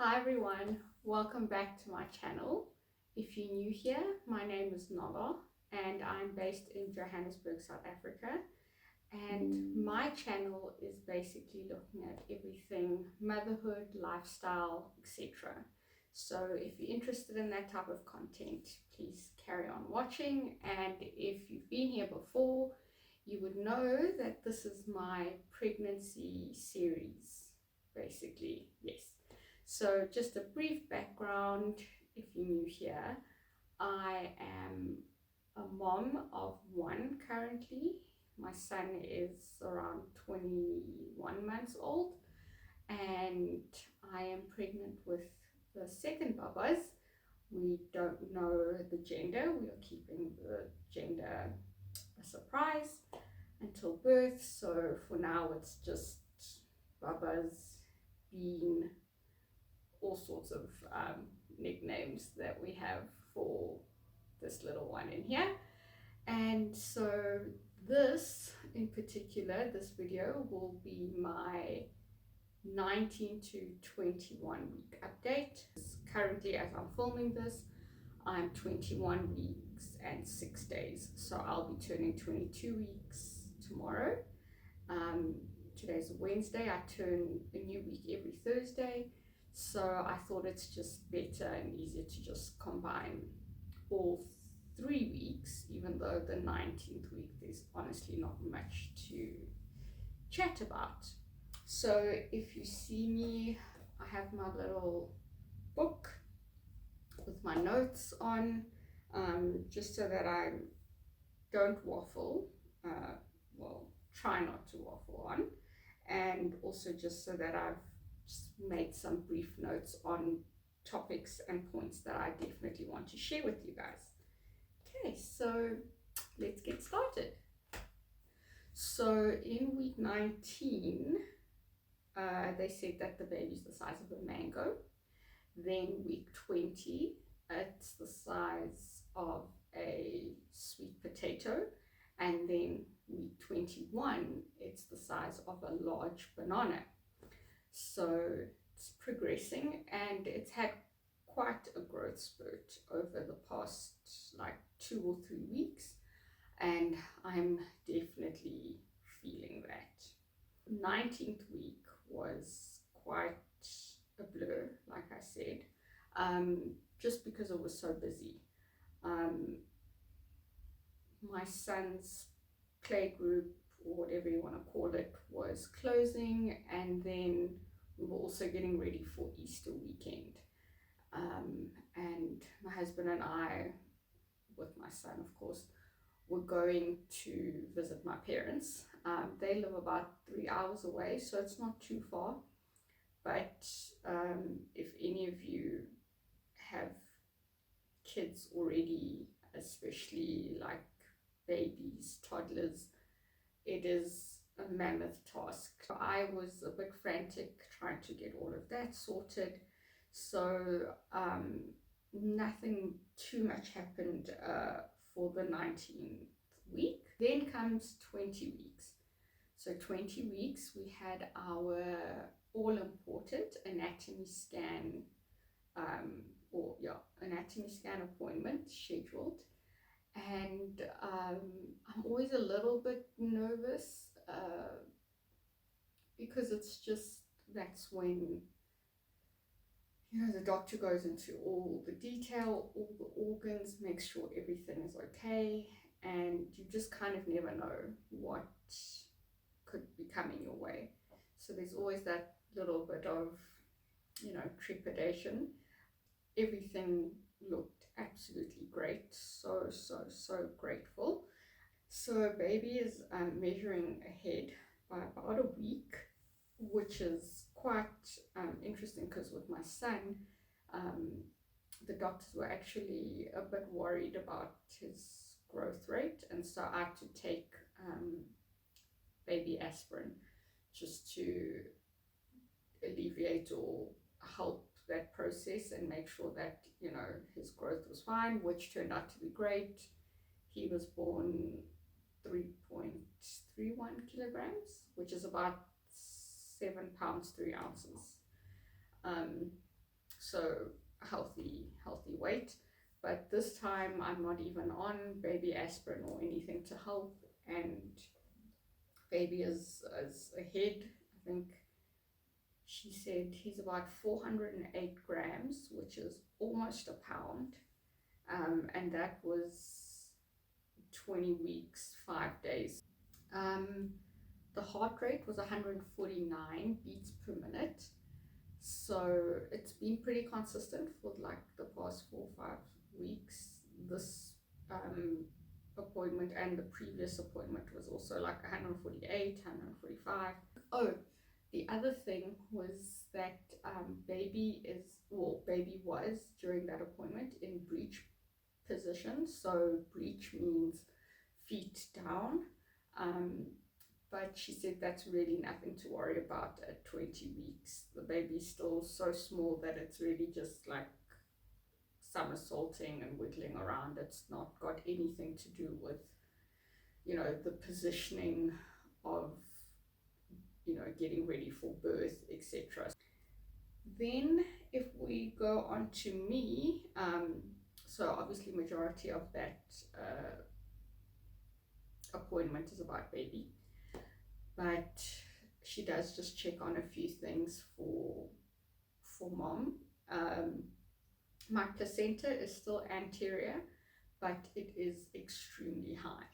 Hi everyone, welcome back to my channel. If you're new here, my name is Nala and I'm based in Johannesburg, South Africa. And my channel is basically looking at everything motherhood, lifestyle, etc. So if you're interested in that type of content, please carry on watching. And if you've been here before, you would know that this is my pregnancy series, basically, yes. So just a brief background, if you're new here, I am a mom of one currently. My son is around 21 months old and I am pregnant with the second babas. We don't know the gender. We are keeping the gender a surprise until birth. So for now it's just babas, being, all sorts of nicknames that we have for this little one in here. And so this in particular, this video will be my 19 to 21 week update. Currently, as I'm filming this, I'm 21 weeks and 6 days, so I'll be turning 22 weeks tomorrow. Today's Wednesday. I turn a new week every Thursday, so I thought it's just better and easier to just combine all 3 weeks, even though the 19th week there's honestly not much to chat about. So if you see me, I have my little book with my notes on, just so that I don't waffle, well, try not to waffle on, and also just so that I've just made some brief notes on topics and points that I definitely want to share with you guys. Okay, so let's get started. So in week 19, they said that the baby's the size of a mango. Then week 20, it's the size of a sweet potato. And then week 21, it's the size of a large banana. So it's progressing and it's had quite a growth spurt over the past like 2 or 3 weeks, and I'm definitely feeling that. 19th week was quite a blur, like I said, just because it was so busy. My son's play group, or whatever you want to call it, was closing, and then we were also getting ready for Easter weekend. And my husband and I, with my son of course, were going to visit my parents. They live about 3 hours away, so it's not too far. But if any of you have kids already, especially like babies, toddlers, it is a mammoth task. I was a bit frantic trying to get all of that sorted. So nothing too much happened for the 19th week. Then comes 20 weeks. So 20 weeks, we had our all-important anatomy scan, anatomy scan appointment scheduled. And I'm always a little bit nervous because it's just, that's when, you know, the doctor goes into all the detail, all the organs, makes sure everything is okay, and you just kind of never know what could be coming your way. So there's always that little bit of, you know, trepidation. Everything looked absolutely great. So grateful. So baby is measuring ahead by about a week, which is quite interesting because with my son, the doctors were actually a bit worried about his growth rate, and so I had to take baby aspirin just to alleviate or help that process and make sure that, you know, his growth was fine, which turned out to be great. He was born 3.31 kilograms, which is about 7 pounds 3 ounces. so healthy weight. But this time I'm not even on baby aspirin or anything to help, and baby is ahead. I think she said he's about 408 grams, which is almost a pound, and that was 20 weeks, 5 days. Um, the heart rate was 149 beats per minute. So it's been pretty consistent for like the past 4 or 5 weeks. This appointment and the previous appointment was also like 148, 145. Oh, the other thing was that baby was during that appointment in breech position. So breech means feet down. Um, but she said that's really nothing to worry about at 20 weeks. The baby's still so small that it's really just like somersaulting and wiggling around. It's not got anything to do with, the positioning of, getting ready for birth, etc. Then if we go on to me, so obviously majority of that appointment is about baby, but she does just check on a few things for mom. My placenta is still anterior, but it is extremely high,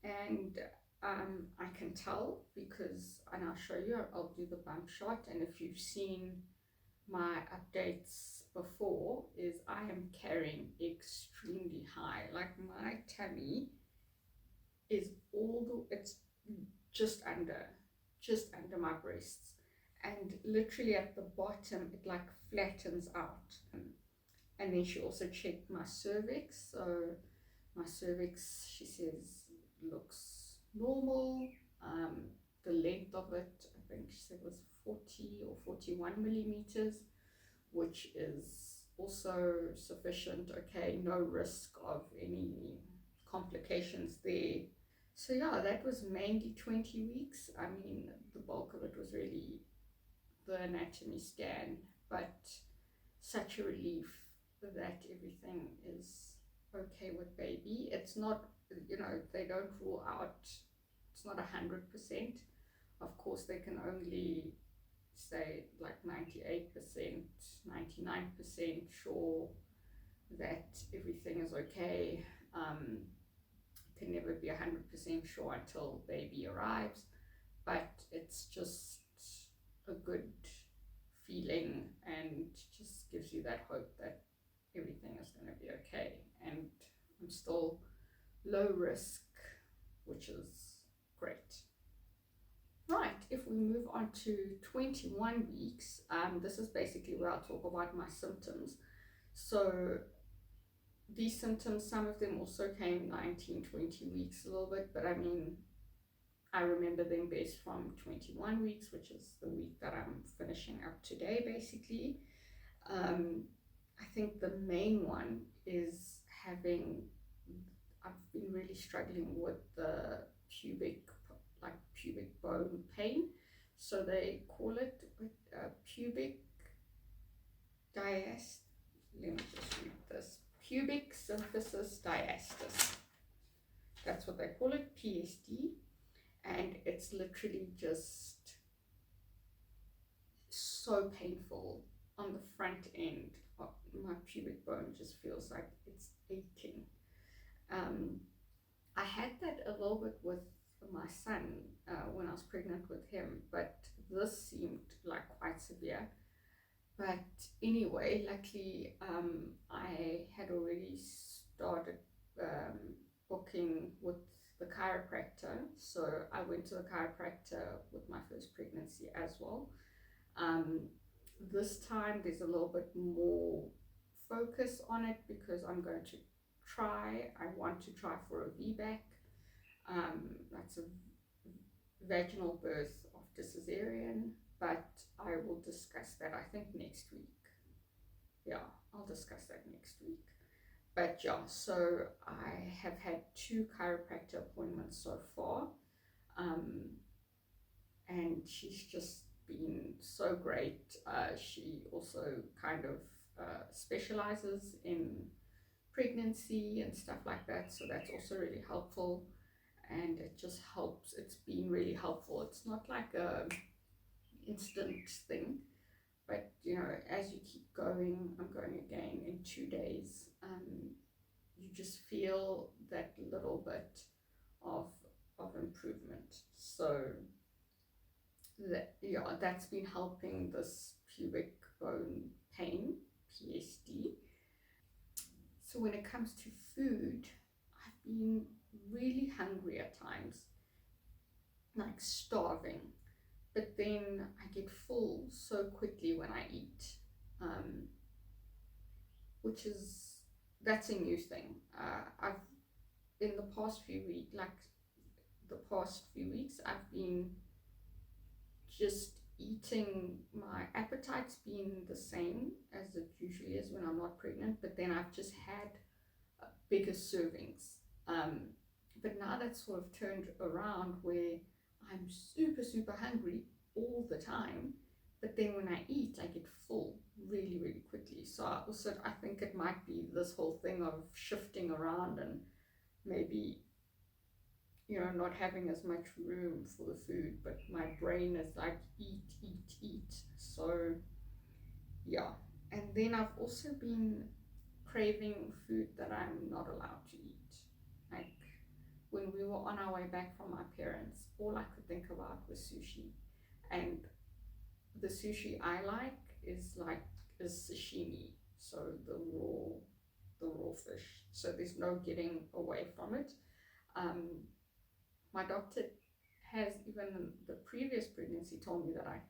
and I can tell because, and I'll show you, I'll do the bump shot, and if you've seen my updates before, is I am carrying extremely high, like my tummy is it's just under my breasts, and literally at the bottom it like flattens out. And then she also checked my cervix, so my cervix, she says, looks normal. The length of it, I think she said, was 40 or 41 millimeters, which is also sufficient. Okay, no risk of any complications there. So yeah, that was mainly 20 weeks. I mean, the bulk of it was really the anatomy scan, but such a relief that everything is okay with baby. It's not, they don't rule out, it's not 100%. Of course, they can only say like 98%, 99% sure that everything is okay. Can never be 100% sure until baby arrives, but it's just a good feeling and just gives you that hope that everything is going to be okay. And I'm still low risk, which is great. Right, if we move on to 21 weeks, this is basically where I'll talk about my symptoms. So these symptoms, some of them also came 19, 20 weeks a little bit, but I mean, I remember them best from 21 weeks, which is the week that I'm finishing up today, basically. I think the main one is I've been really struggling with the pubic bone pain. So they call it pubic diast. Let me just read this. Pubic symphysis diastis. That's what they call it, PSD. And it's literally just so painful on the front end. My pubic bone just feels like it's aching. I had that a little bit with my son when I was pregnant with him, but this seemed like quite severe. But anyway, luckily I had already started booking with the chiropractor, so I went to the chiropractor with my first pregnancy as well. This time there's a little bit more focus on it because I want to try for a VBAC. That's a vaginal birth after cesarean, but I will discuss that, I think, next week. Yeah, I'll discuss that next week. But yeah, so I have had 2 chiropractor appointments so far, and she's just been so great. She also kind of specializes in pregnancy and stuff like that, so that's also really helpful. And it just helps. It's been really helpful. It's not like a instant thing, but you know, as you keep going, I'm going again in 2 days. You just feel that little bit of improvement. So that, yeah, that's been helping this pubic bone pain, PSD. So when it comes to food, I've been really hungry at times, like starving, but then I get full so quickly when I eat, um, which is that's a new thing. I've in the past few weeks, like the past few weeks, I've been just eating, my appetite's been the same as it usually is when I'm not pregnant, but then I've just had bigger servings. Um, but now that's sort of turned around where I'm super, super hungry all the time. But then when I eat, I get full really, really quickly. So I think it might be this whole thing of shifting around and maybe, you know, not having as much room for the food, but my brain is like eat, eat, eat. So yeah. And then I've also been craving food that I'm not allowed to eat. Like when we were on our way back from my parents, all I could think about was sushi. And the sushi I like is sashimi, so the raw fish. So there's no getting away from it. Um, my doctor has, even in the previous pregnancy, told me that I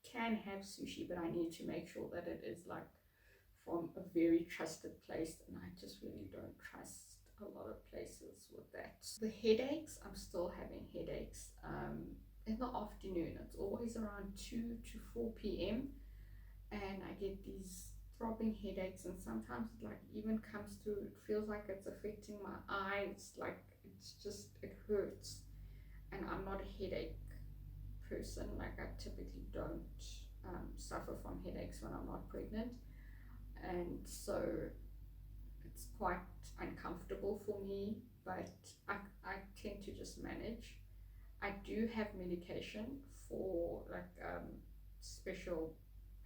can have sushi, but I need to make sure that it is like from a very trusted place, and I just really don't trust a lot of places with that. The headaches, I'm still having headaches in the afternoon. It's always around 2 to 4 p.m. and I get these throbbing headaches, and sometimes it like even comes through, it feels like it's affecting my eyes, like it hurts. And I'm not a headache person, like I typically don't suffer from headaches when I'm not pregnant, and so it's quite uncomfortable for me, but I tend to just manage. I do have medication for like special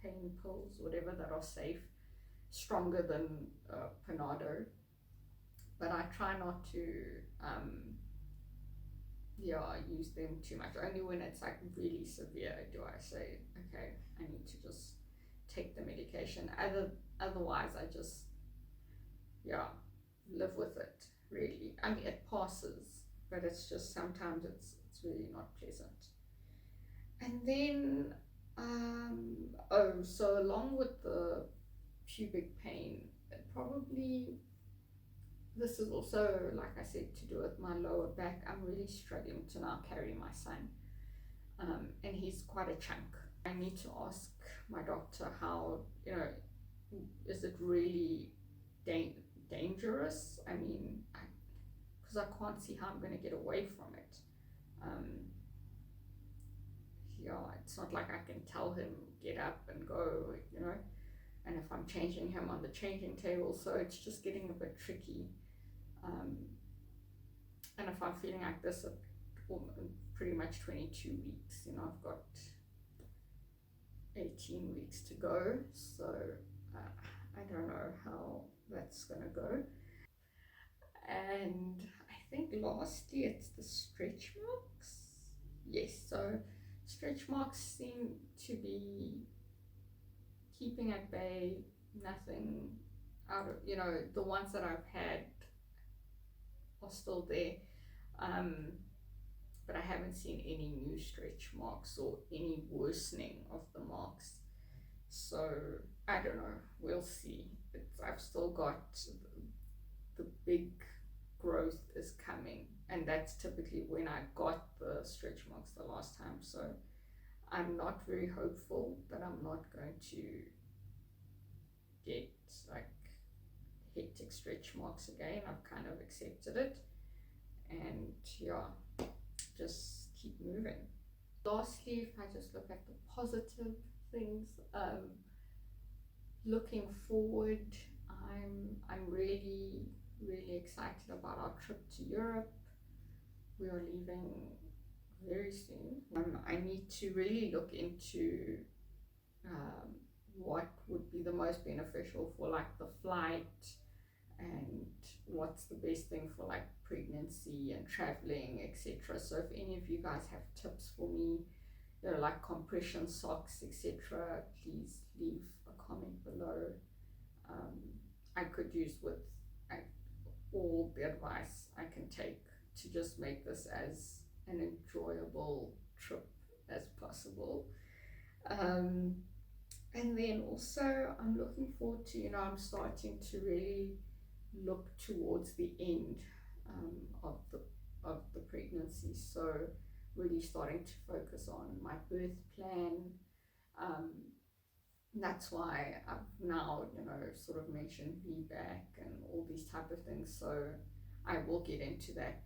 pain pills, whatever, that are safe, stronger than Panado, but I try not to yeah, use them too much. Only when it's like really severe do I say, okay, I need to just take the medication. Otherwise, I just, yeah, live with it. Really, I mean, it passes, but it's just sometimes it's really not pleasant. And then, so along with the pubic pain, it probably, this is also, like I said, to do with my lower back. I'm really struggling to now carry my son, and he's quite a chunk. I need to ask my doctor how, you know, is it really dangerous? I mean, because I can't see how I'm going to get away from it. Um, yeah, it's not like I can tell him get up and go, you know, and if I'm changing him on the changing table, so it's just getting a bit tricky. And if I'm feeling like this at pretty much 22 weeks, you know, I've got 18 weeks to go, so I don't know how that's gonna go. And I think lastly it's the stretch marks. Yes, so stretch marks seem to be keeping at bay, nothing out of, you know, the ones that I've had are still there. But I haven't seen any new stretch marks or any worsening of the marks. So I don't know, we'll see. I've still got the big growth is coming, and that's typically when I got the stretch marks the last time. So I'm not very hopeful that I'm not going to get like hectic stretch marks again. I've kind of accepted it, and yeah, just keep moving. Lastly, if I just look at the positive things, looking forward, I'm really excited about our trip to Europe. We are leaving very soon. I need to really look into um, what would be the most beneficial for like the flight, and what's the best thing for like pregnancy and traveling, etc. So if any of you guys have tips for me, you know, like compression socks, etc., please leave a comment below. um, I could use with all the advice I can take to just make this as an enjoyable trip as possible. Um, and then also, I'm looking forward to, I'm starting to really look towards the end of the pregnancy. So really starting to focus on my birth plan. Um, that's why I've now, sort of mentioned VBAC and all these type of things. So I will get into that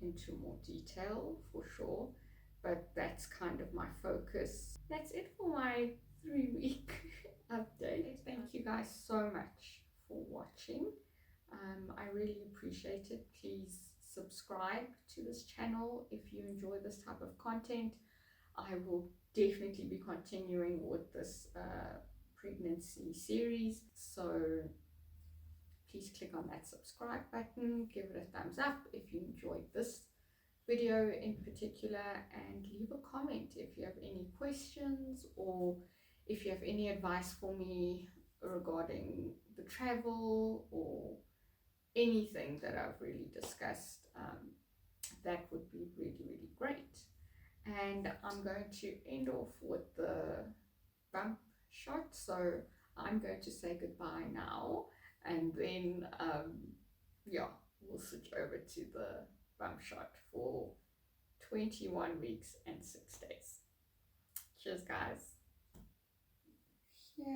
into more detail for sure. But that's kind of my focus. That's it for my 3-week update. Thank you guys so much for watching. I really appreciate it. Please subscribe to this channel if you enjoy this type of content. I will definitely be continuing with this pregnancy series, so please click on that subscribe button, give it a thumbs up if you enjoyed this video in particular, and leave a comment if you have any questions or if you have any advice for me regarding the travel or anything that I've really discussed. That would be really great. And I'm going to end off with the bump shot, so I'm going to say goodbye now, and then yeah, we'll switch over to the bump shot for 21 weeks and 6 days. Cheers, guys. Yeah.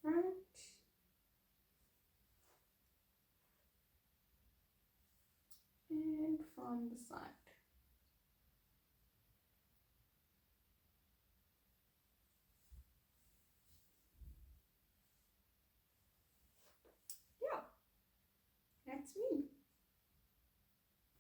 Front and from the side. Yeah, that's me.